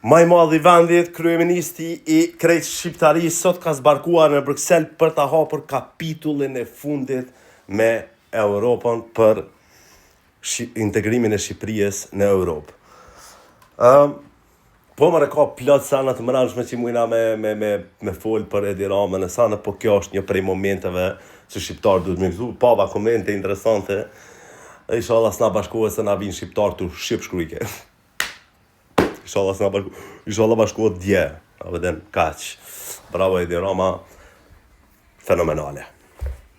Maj madh i vendit, kryeministi i krejt shqiptarisë sot ka zbarkuar në Bruxelles për ta hapur kapitullin e fundit me Europën për integrimin e Shqipërisë në Europë. Po më ka plot sana të mëranshme që mujna me fol për Edi Ramën, e sana, po kjo është një prej momenteve që shqiptarë duhet me gëzu, pava komente interesante, e inshallah s'na bashkohet se na vinë shqiptarë të shqip shkrujke. Inshallah bashkohet dje, a veden kaq. Bravo Edi Rama, fenomenale.